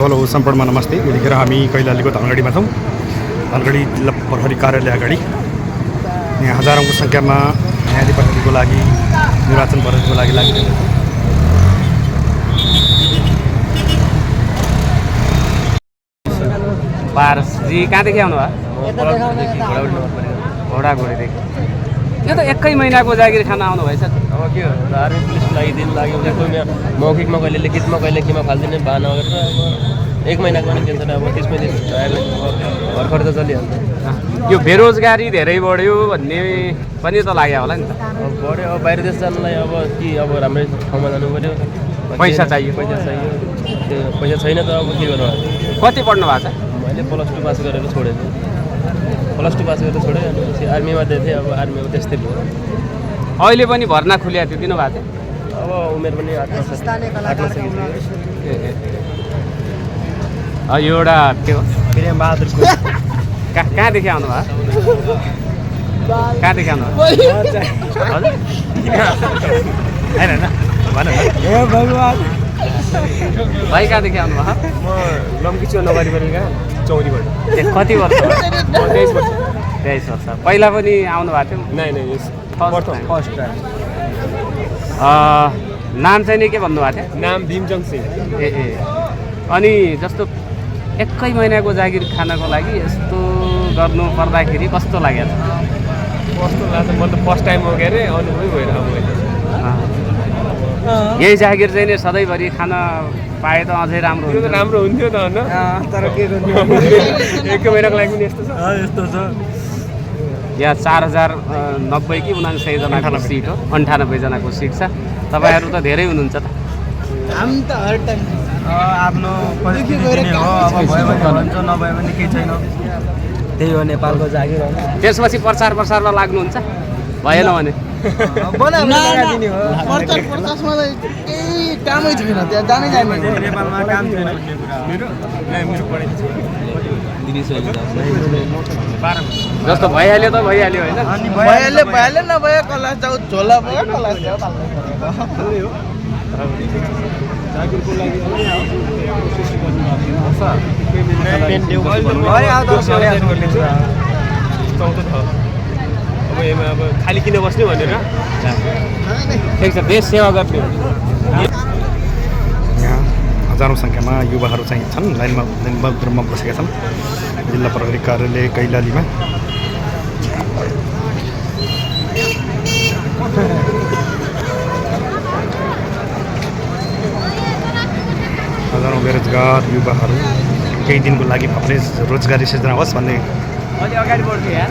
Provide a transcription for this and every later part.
Hello सम्पूर्णमा नमस्ते। यतिखेर हामी कैलालीको धनगढीमा छौँ। धनगढी जिल्ला प्रहरी कार्यालय अगाडि यहाँ हजारौँको सङ्ख्यामा न्यायाधीश प्रहरीको लागि निर्वाचन प्रहरीको लागि लागिरहेको छ। पारस जी कहाँदेखि आउनु भयो? घोडाघोडीदेखि। यो त एकै महिनाको जागिर खान आउनु भएछ। अब के हो आर्मी पुलिसको लागि दिन लाग्यो भने कोही मौखिकमा कहिले लिखितमा कहिले केमा फाल्दिने बाहना गरेर अब 1 महिनाको पनि टेन्सन। अब 30-35 घर खर्च चलिहाल्छ। यो बेरोजगारी धेरै बढ्यो भन्ने पनि त लाग्यो होला नि त। अब बढ्यो। अब बाहिर देश जानलाई अब अब राम्रै ठाउँमा जानु पऱ्यो। पैसा चाहियो। त्यो पैसा छैन त अब के गर्नु। कति पढ्नु भएको छ? मैले +2 पास गरेर छोडेको। +2 पास गरेर छोडेँ। अनि आर्मीमा दिएको थिएँ। अब आर्मीमा त्यस्तै भयो। अहिले पनि भर्ना खुल्या थियो, दिनु भएको थियो? अब उमेर पनि 8 वर्ष सकिसक्यो। यो एउटा के हो? प्रेम बहादुरको कहाँदेखि आउनु भयो? कहाँदेखि आउनु भयो? भाइ कहाँदेखि आउनु भयो? म लम्कीचो नगरीपालिका चौरीबाट। कति वर्ष? 23 वर्ष। 23 वर्ष। पहिला पनि आउनु भएको थियो? नहीं फर्स्ट टाइम। नाम चाहिँ नि के भन्नुभएको थियो? नाम भीमचंद सिंह। अनि जस्तो एकै महिनाको जागिर खानको लागि यस्तो गर्नु पर्दाखेरि कस्तो लाग्यो? कस्तो लाग्छ? म त फर्स्ट टाइम हो के अरे, अनुभवै भएर यही जागिर चाहिँ नि सधैँभरि खान पाए त अझै राम्रो त्यो त राम्रो हुन्थ्यो त होइन। तर के गर्नु, 1 महिनाको लागि पनि यस्तो छ। यस्तो छ। यहाँ 4090 कि 99 जनाको सिट हो। 98 जनाको सिट छ। तपाईँहरू त धेरै हुनुहुन्छ त। हामी त हर टाइम आफ्नो परिस्थिति नै हो। अब भयो भने भन्छ, नभए पनि केही छैन। त्यही हो नेपालको जागिर हो। त्यसपछि प्रचारमा लाग्नुहुन्छ? भएन भने प्रचारमा त केही कामै छैन, त्यहाँ जानै जाने। नेपालमा काम छैन भन्ने कुरा मेरो पढाइ जस्तो भइहाल्यो त भइहाल्यो होइन। भइहाल्यो नभए कलास जाऊ, झोला भयो कलास जाऊ। जागिरको लागि अब खाली किन बस्ने भनेर ठिक छ, देश सेवा गर्ने। यहाँ हजारौँ सङ्ख्यामा युवाहरू चाहिँ छन्, लाइनमा बसेका छन् जिल्ला प्रहरी कार्यालय कैलालीमा। हजारौँ बेरोजगार युवाहरू केही दिनको लागि भए रोजगारी सिर्जना होस् भन्ने अलि अगाडि बढ्थ्यो यार,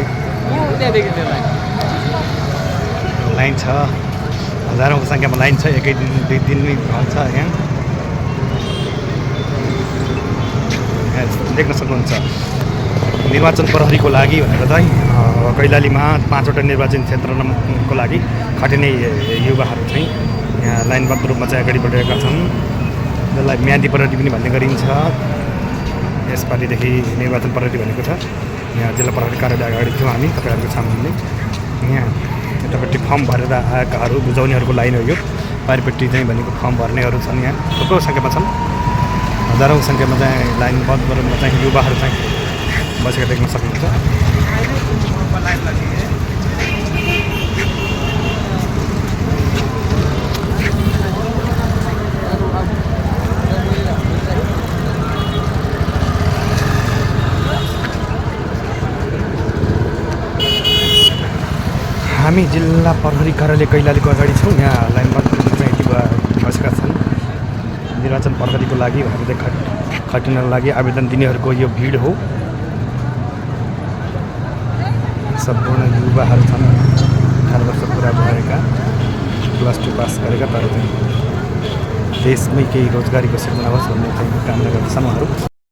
त्यहाँदेखि त्यो लाइन छ। हजारौँको सङ्ख्यामा लाइन छ। एकै दिन 2 दिनमै हुन्छ। यहाँ देख्न सक्नुहुन्छ निर्वाचन प्रहरीको लागि भनेर चाहिँ कैलालीमा 5वटा निर्वाचन क्षेत्रको लागि खटिने युवाहरू चाहिँ यहाँ लाइनबद्ध रूपमा चाहिँ अगाडि बढेका छन्। जसलाई म्यादी प्रहरी पनि भन्ने गरिन्छ। यसपालिदेखि निर्वाचन प्रहरी भनेको छ। यहाँ जिल्ला प्रहरी कार्यालय अगाडि थियौँ हामी तपाईँहरूको सामुन्ने। यहाँ यतापट्टि फर्म भरेर आएकाहरू बुझाउनेहरूको लाइन हो यो। पारिपट्टि चाहिँ भनेको फर्म भर्नेहरू छन्। यहाँ थुप्रो सङ्ख्यामा छन्। हजारौँ सङ्ख्यामा चाहिँ लाइनबद्ध रूपमा चाहिँ युवाहरू चाहिँ बसेका देख्न सक्नुहुन्छ। हामी जिल्ला प्रहरी कार्यालय कैलालीको अगाडि छौँ। यहाँ लाइनबद्ध चाहिँ युवा बसेका छन्। निर्वाचन प्रहरीको लागि भनेर खटिनको लागि आवेदन दिनेहरूको यो भिड हो। सम्पूर्ण युवाहरू छन्, 18 वर्ष पुरा भएका, +2 पास गरेका, तर चाहिँ देशमै केही रोजगारीको सिर्जना होस् भन्ने चाहिँ कामना गर्दछन् उहाँहरू।